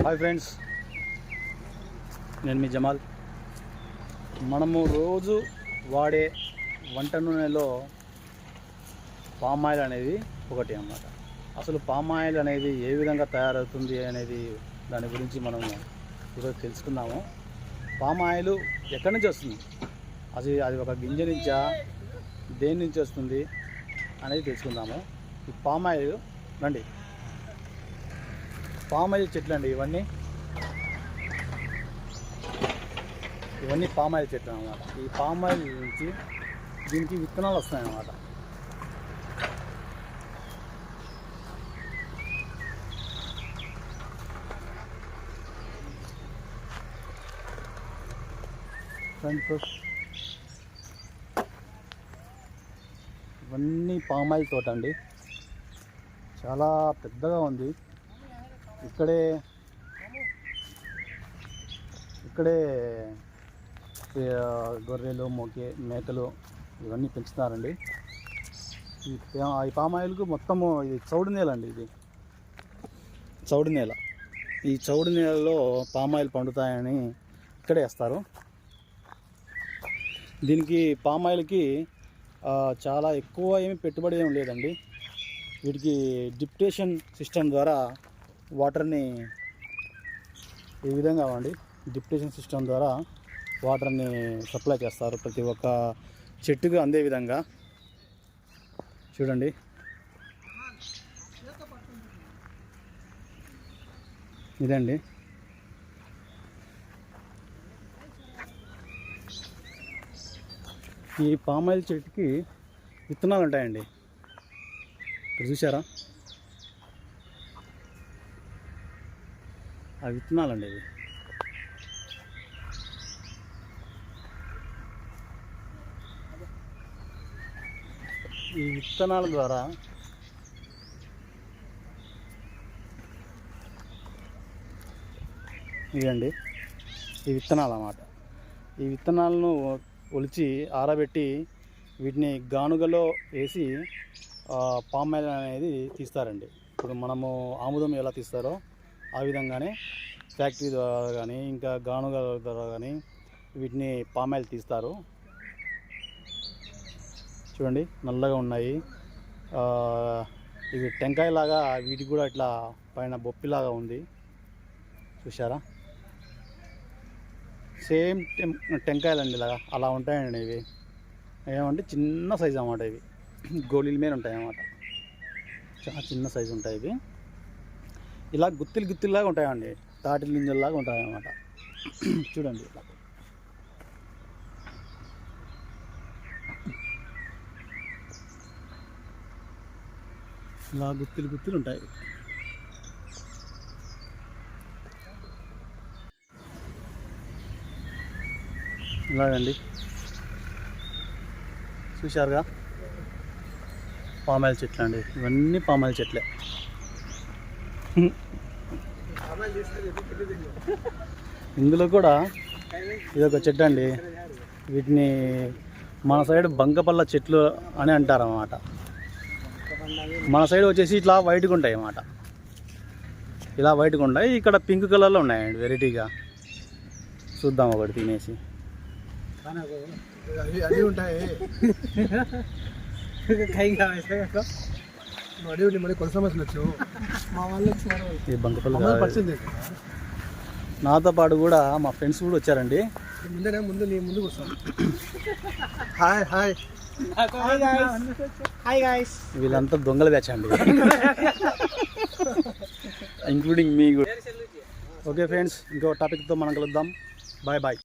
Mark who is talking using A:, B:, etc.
A: Hi friends, నేను మీ జమాల్. మనము రోజు వాడే వంట నూనెలో పామ్ ఆయిల్ అనేది ఒకటి అన్నమాట. అసలు పామ్ ఆయిల్ అనేది ఏ విధంగా తయారవుతుంది అనేది దాని గురించి మనం ఈరోజు తెలుసుకుందాము. పామ్ ఆయిల్ ఎక్కడి నుంచి వస్తుంది, అది ఒక గింజ నుంచా, దేని నుంచి వస్తుంది అనేది తెలుసుకుందాము. ఈ పామ్ ఆయిల్ రండి, పామ్ ఆయిల్ చెట్లు అండి ఇవన్నీ పామ్ ఆయిల్ చెట్లు అన్నమాట. ఈ పామ్ ఆయిల్ నుంచి దీనికి విత్తనాలు వస్తాయన్నమాట. ఇవన్నీ పామ్ ఆయిల్ తోట అండి, చాలా పెద్దగా ఉంది. ఇక్కడే గొర్రెలు, మేకలు ఇవన్నీ పెంచుతారండి. ఈ పామ్ ఆయిల్కు మొత్తము ఇది చౌడు నేల అండి. ఇది చౌడు నేల. ఈ చౌడు నేలలో పామ్ ఆయిల్ పండుతాయని ఇక్కడే వేస్తారు. దీనికి పామ్ ఆయిల్కి చాలా ఎక్కువ ఏమి పెట్టుబడి ఏమి లేదండి. వీటికి డ్రిప్టేషన్ సిస్టమ్ ద్వారా వాటర్ని ఈ విధంగా డ్రిప్టేషన్ సిస్టమ్ ద్వారా వాటర్ని సప్లై చేస్తారు ప్రతి ఒక్క చెట్టుకు అందే విధంగా. చూడండి, ఇదండి. ఈ పామ్ ఆయిల్ చెట్టుకి విత్తనాలు ఉంటాయండి, ఇక్కడ చూసారా? ఆ విత్తనాలండి ఇవి. ఈ విత్తనాల ద్వారా ఇదండి ఈ విత్తనాలు అన్నమాట. ఈ విత్తనాలను ఒలిచి ఆరబెట్టి వీటిని గానుగలో వేసి పామ్ ఆయిల్ అనేది తీస్తారండి. ఇప్పుడు మనము ఆముదం ఎలా తీస్తారో ఆ విధంగానే ఫ్యాక్టరీ ద్వారా కానీ ఇంకా గానుగ ద్వారా కానీ వీటిని పామ్ ఆయిల్ తీస్తారు. చూడండి, నల్లగా ఉన్నాయి. ఇవి టెంకాయలాగా, వీటికి కూడా ఇట్లా పైన బొప్పిలాగా ఉంది, చూసారా? సేమ్ టెంకాయలండి, ఇలాగా అలా ఉంటాయండి. ఇవి ఏమంటే చిన్న సైజు అన్నమాట. ఇవి గోళీల మీద ఉంటాయి అన్నమాట, చాలా చిన్న సైజు ఉంటాయి. ఇవి ఇలా గుత్తిలాగా ఉంటాయండి, తాటి గింజల్లాగా ఉంటాయి అన్నమాట. చూడండి, ఇలా గుత్తులు ఉంటాయి. ఇలాగండి, చూశారుగా? పామ్ ఆయిల్ చెట్లు అండి, ఇవన్నీ పామ్ ఆయిల్ చెట్లే. ఇందులో కూడా ఇదొక చెట్టు అండి. వీటిని మన సైడ్ బంకపల్ల చెట్లు అని అంటారు అన్నమాట. మన సైడ్ వచ్చేసి ఇట్లా వైట్గా ఉంటాయి అన్నమాట. ఇలా వైట్గా ఉంటాయి, ఇక్కడ పింక్ కలర్లో ఉన్నాయండి వెరైటీగా. చూద్దాం ఒకటి తినేసి. ఈ బంకపల్లి నాతో పాటు కూడా మా ఫ్రెండ్స్ కూడా వచ్చారండి. వీళ్ళంతా దొంగలు తెచ్చండి, ఇంక్లూడింగ్ మీ కూడా. ఓకే ఫ్రెండ్స్, ఇంకో టాపిక్తో మనం కలుద్దాం. Bye bye.